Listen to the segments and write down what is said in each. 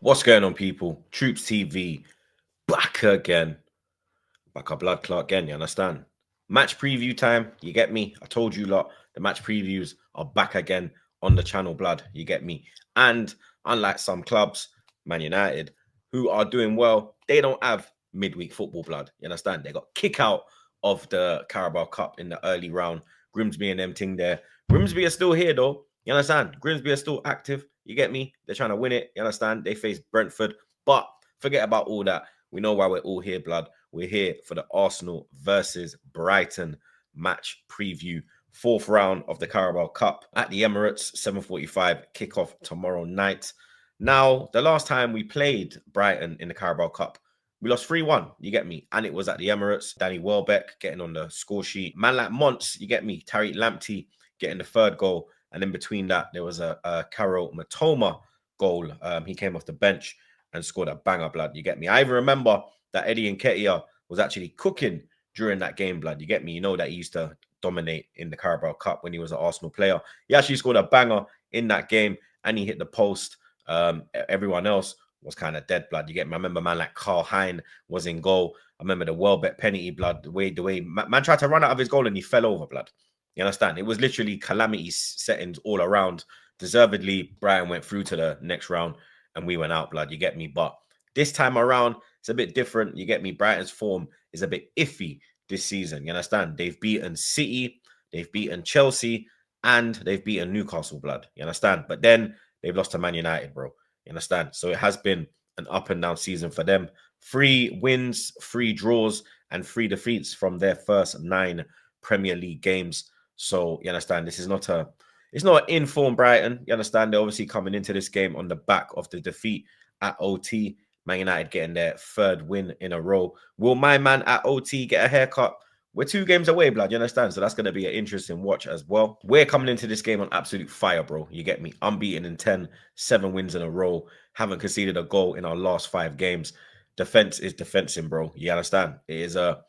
What's going on, people? Troops TV back again. Back up blood clot again, you understand? Match preview time, you get me? I told you lot, the match previews are back again on the channel, blood, you get me? And unlike some clubs, Man United, who are doing well, they don't have midweek football, blood, you understand? They got kick out of the Carabao Cup in the early round. Grimsby and them thing there. Grimsby are still here though, you understand? Grimsby are still active, you get me? They're trying to win it, you understand? They face Brentford, but forget about all that. We know why we're all here, blood. We're here for the Arsenal versus Brighton match preview. Fourth round of the Carabao Cup at the Emirates, 7:45 kickoff tomorrow night. Now, the last time we played Brighton in the Carabao Cup, we lost 3-1, you get me? And it was at the Emirates. Danny Welbeck getting on the score sheet. Man like Monts, you get me? Tariq Lamptey getting the third goal. And in between that, there was a Carol Matoma goal. He came off the bench and scored a banger, blood. You get me? I even remember that Eddie Nketiah was actually cooking during that game, blood. You get me? You know that he used to dominate in the Carabao Cup when he was an Arsenal player. He actually scored a banger in that game and he hit the post. Everyone else was kind of dead, blood. You get me? I remember man like Carl Hein was in goal. I remember the Welbeck penalty, blood. The way man tried to run out of his goal and he fell over, blood. You understand? It was literally calamity settings all around. Deservedly, Brighton went through to the next round and we went out, blood. You get me? But this time around, it's a bit different. You get me? Brighton's form is a bit iffy this season. You understand? They've beaten City, they've beaten Chelsea, and they've beaten Newcastle, blood. You understand? But then they've lost to Man United, bro. You understand? So it has been an up and down season for them. 3 wins, 3 draws, and 3 defeats from their first 9 Premier League games. So you understand? This is not a... It's not an informed Brighton. You understand? They're obviously coming into this game on the back of the defeat at OT. Man United getting their 3rd win in a row. Will my man at OT get a haircut? We're 2 games away, blood. You understand? So that's going to be an interesting watch as well. We're coming into this game on absolute fire, bro. You get me? Unbeaten in 10, 7 wins in a row. Haven't conceded a goal in our last 5 games. Defense is defensing, bro. You understand? It is a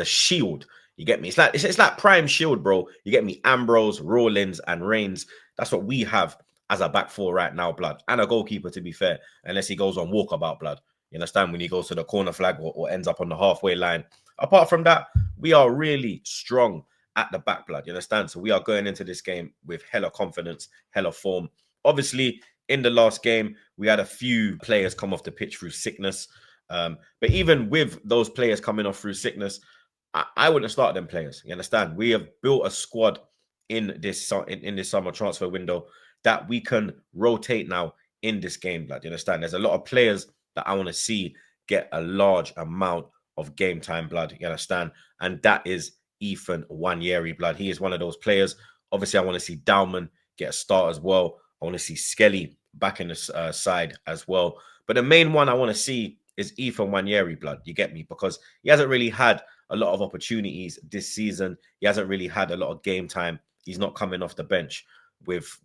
shield. You get me? It's like prime shield, bro. You get me? Ambrose, Rawlins, and Reigns. That's what we have as a back 4 right now, blood. And a goalkeeper, to be fair, unless he goes on walkabout, blood. You understand? When he goes to the corner flag or ends up on the halfway line. Apart from that, we are really strong at the back, blood. You understand? So we are going into this game with hella confidence, hella form. Obviously, in the last game, we had a few players come off the pitch through sickness. But even with those players coming off through sickness, I wouldn't start them players. You understand? We have built a squad in this summer transfer window that we can rotate now in this game, blood. You understand? There's a lot of players that I want to see get a large amount of game time, blood. You understand? And that is Ethan NWANERI, blood. He is one of those players. Obviously, I want to see Dauman get a start as well. I want to see Skelly back in the side as well. But the main one I want to see is Ethan NWANERI, blood. You get me? Because he hasn't really had a lot of opportunities this season. He hasn't really had a lot of game time. He's not coming off the bench with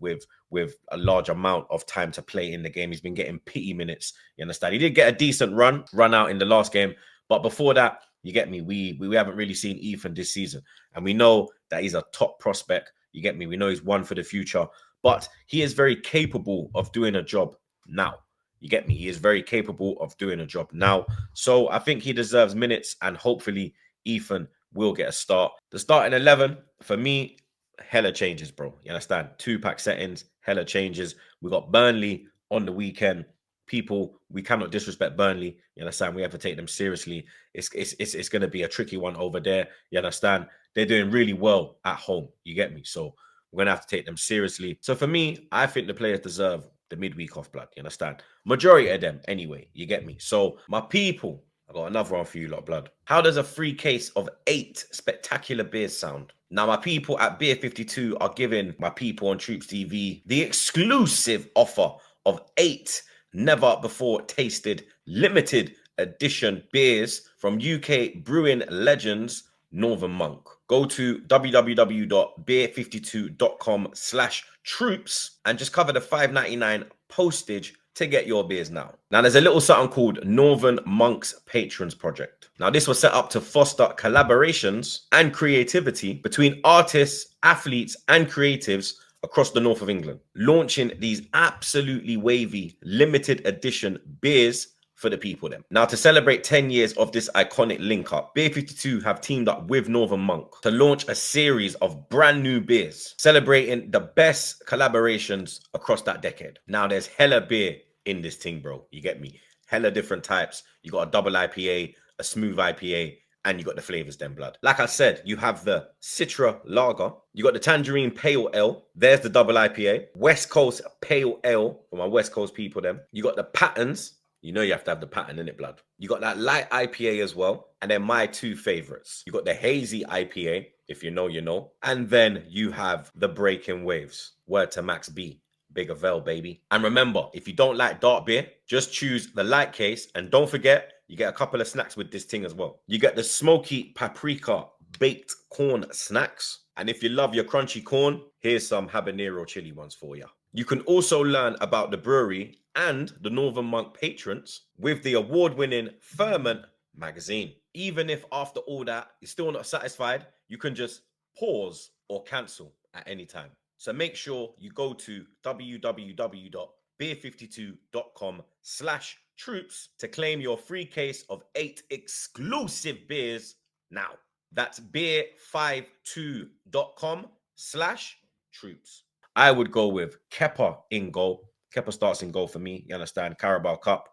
a large amount of time to play in the game. He's been getting pity minutes. You understand? He did get a decent run out in the last game, but before that, you get me? We haven't really seen Ethan this season, and we know that he's a top prospect. You get me? We know he's one for the future, but he is very capable of doing a job now. You get me? He is very capable of doing a job now. So I think he deserves minutes, and hopefully Ethan will get a start. The starting 11, for me, hella changes, bro. You understand? 2-pack settings, hella changes. We got Burnley on the weekend. People, we cannot disrespect Burnley. You understand? We have to take them seriously. It's going to be a tricky one over there. You understand? They're doing really well at home. You get me? So we're going to have to take them seriously. So for me, I think the players deserve the midweek off, blood. You understand? Majority of them, anyway. You get me? So my people, I got another one for you lot, blood. How does a free case of 8 spectacular beers sound? Now, my people at Beer 52 are giving my people on Troops TV the exclusive offer of 8 never before tasted limited edition beers from UK brewing legends Northern Monk. Go to www.beer52.com/troops and just cover the $5.99 postage to get your beers now. Now, there's a little something called Northern Monk's Patrons Project. Now, this was set up to foster collaborations and creativity between artists, athletes, and creatives across the north of England, launching these absolutely wavy limited edition beers for the people them. Now, to celebrate 10 years of this iconic link up, Beer 52 have teamed up with Northern Monk to launch a series of brand new beers celebrating the best collaborations across that decade. Now, there's hella beer in this thing, bro. You get me? Hella different types. You got a double IPA, a smooth IPA, and you got the flavors then, blood. Like I said, you have the Citra Lager, you got the Tangerine Pale Ale, there's the double IPA, West Coast Pale Ale, for my West Coast people then. You got the Patterns, you know you have to have the pattern in it, blood. You got that light IPA as well, and then my two favorites. You got the hazy IPA, if you know, you know, and then you have the Breaking Waves. Word to Max B. Big Avail, baby. And remember, if you don't like dark beer, just choose the light case. And don't forget, you get a couple of snacks with this thing as well. You get the smoky paprika baked corn snacks. And if you love your crunchy corn, here's some habanero chili ones for you. You can also learn about the brewery and the Northern Monk patrons with the award-winning Ferment magazine. Even if after all that you're still not satisfied, you can just pause or cancel at any time. So make sure you go to www.beer52.com/troops to claim your free case of 8 exclusive beers now. That's beer52.com/troops. I would go with Kepa in goal. Kepa starts in goal for me. You understand? Carabao Cup.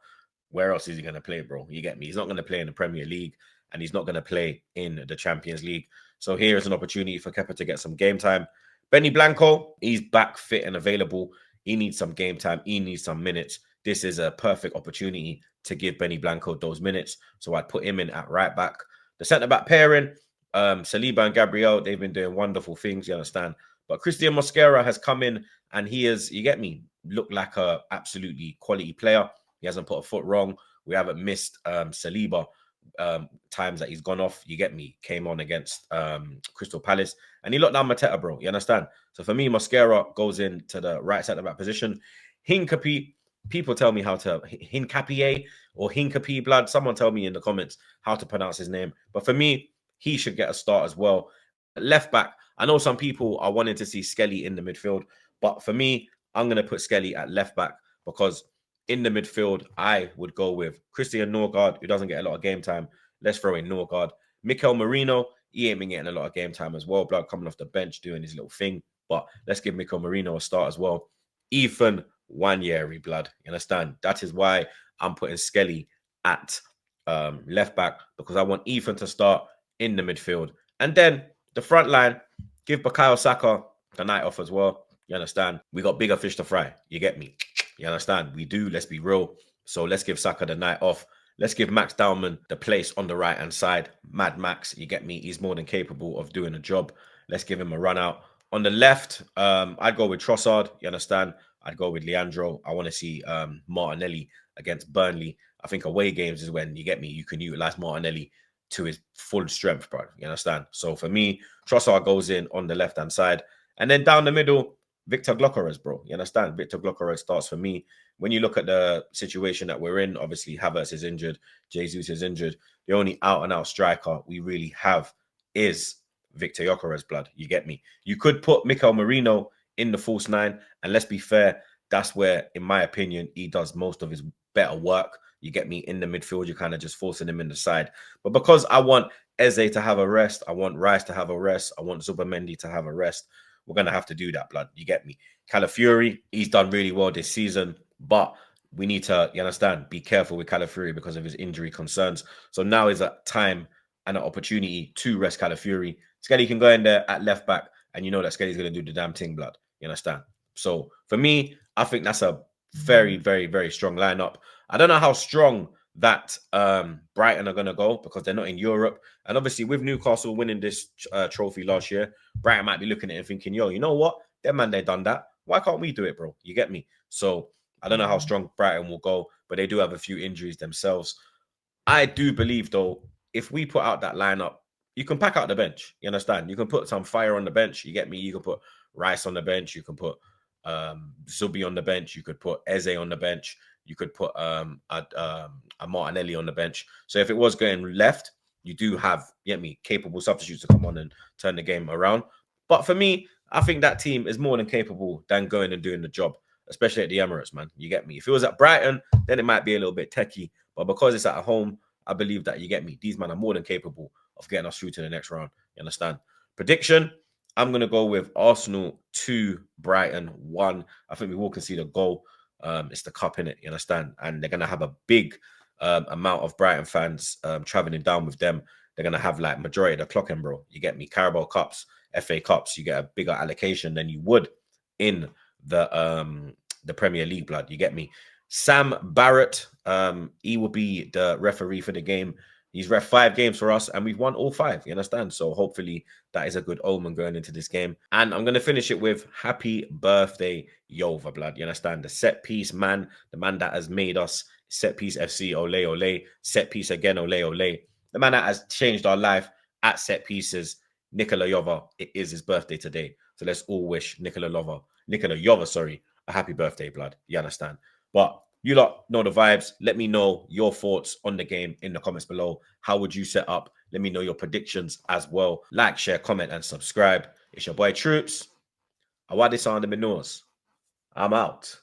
Where else is he going to play, bro? You get me? He's not going to play in the Premier League and he's not going to play in the Champions League. So here is an opportunity for Kepa to get some game time. Benny Blanco, he's back fit and available. He needs some game time. He needs some minutes. This is a perfect opportunity to give Benny Blanco those minutes. So I'd put him in at right back. The centre-back pairing, Saliba and Gabriel, they've been doing wonderful things, you understand? But Christian Mosquera has come in and he is, you get me, looked like a absolutely quality player. He hasn't put a foot wrong. We haven't missed Saliba times that he's gone off. You get me? Came on against Crystal Palace and he locked down Mateta, bro. You understand? So for me, Mosquera goes into the right centre back position. Hincapié, people tell me how to Hincapié or Hincapié blood. Someone tell me in the comments how to pronounce his name. But for me, he should get a start as well. Left back, I know some people are wanting to see Skelly in the midfield, but for me, I'm going to put Skelly at left back because in the midfield, I would go with Christian Norgard, who doesn't get a lot of game time. Let's throw in Norgard. Mikel Merino, he ain't been getting a lot of game time as well. Blood coming off the bench doing his little thing. But let's give Mikel Merino a start as well. Ethan NWANERI, blood. You understand? That is why I'm putting Skelly at left back because I want Ethan to start in the midfield. And then the front line, give Bukayo Saka the night off as well. You understand? We got bigger fish to fry. You get me? You understand? We do. Let's be real. So let's give Saka the night off. Let's give Max Dowman the place on the right-hand side. Mad Max, you get me? He's more than capable of doing a job. Let's give him a run out. On the left, I'd go with Trossard. You understand? I'd go with Leandro. I want to see Martinelli against Burnley. I think away games is when, you get me, you can utilize Martinelli to his full strength, bro. You understand? So for me, Trossard goes in on the left-hand side. And then down the middle, Victor Gyökeres, bro. You understand? Victor Gyökeres starts for me. When you look at the situation that we're in, obviously Havertz is injured, Jesus is injured. The only out-and-out striker we really have is Victor Gyökeres, blood. You get me? You could put Mikel Merino in the false nine, and let's be fair, that's where, in my opinion, he does most of his better work. You get me? In the midfield, you're kind of just forcing him in the side. But because I want Eze to have a rest, I want Rice to have a rest, I want Zubimendi to have a rest, we're going to have to do that, blood. You get me? Calafiori, he's done really well this season, but we need to, you understand, be careful with Calafiori because of his injury concerns. So now is a time and an opportunity to rest Calafiori. Skelly can go in there at left back, and you know that Skelly's going to do the damn thing, blood. You understand? So for me, I think that's a very, very, very strong lineup. I don't know how strong that Brighton are going to go because they're not in Europe. And obviously with Newcastle winning this trophy last year, Brighton might be looking at it and thinking, yo, you know what? Them man, they done that. Why can't we do it, bro? You get me? So I don't know how strong Brighton will go, but they do have a few injuries themselves. I do believe, though, if we put out that lineup, you can pack out the bench. You understand? You can put some fire on the bench. You get me? You can put Rice on the bench. You can put Zubi on the bench. You could put Eze on the bench. You could put a Martinelli on the bench. So if it was going left, you do have, you get me, capable substitutes to come on and turn the game around. But for me, I think that team is more than capable than going and doing the job, especially at the Emirates, man. You get me? If it was at Brighton, then it might be a little bit techie. But because it's at home, I believe that, you get me, these men are more than capable of getting us through to the next round. You understand? Prediction, I'm going to go with Arsenal 2, Brighton 1. I think we will concede a goal. It's the cup, in it, you understand? And they're going to have a big amount of Brighton fans traveling down with them. They're going to have like majority of the clock in, bro. You get me? Carabao Cups, FA Cups, you get a bigger allocation than you would in the Premier League, blood. You get me? Sam Barrett, he will be the referee for the game. He's ref 5 games for us, and we've won all 5. You understand? So hopefully that is a good omen going into this game. And I'm going to finish it with happy birthday, Yova, blood. You understand? The set piece man, the man that has made us set piece FC, ole, ole, set piece again, ole, ole. The man that has changed our life at set pieces, Nikola Jova. It is his birthday today. So let's all wish Nikola Jova, sorry, a happy birthday, blood. You understand? But you lot know the vibes. Let me know your thoughts on the game in the comments below. How would you set up? Let me know your predictions as well. Like, share, comment, and subscribe. It's your boy Troops. Awadi Sound the Minors. I'm out.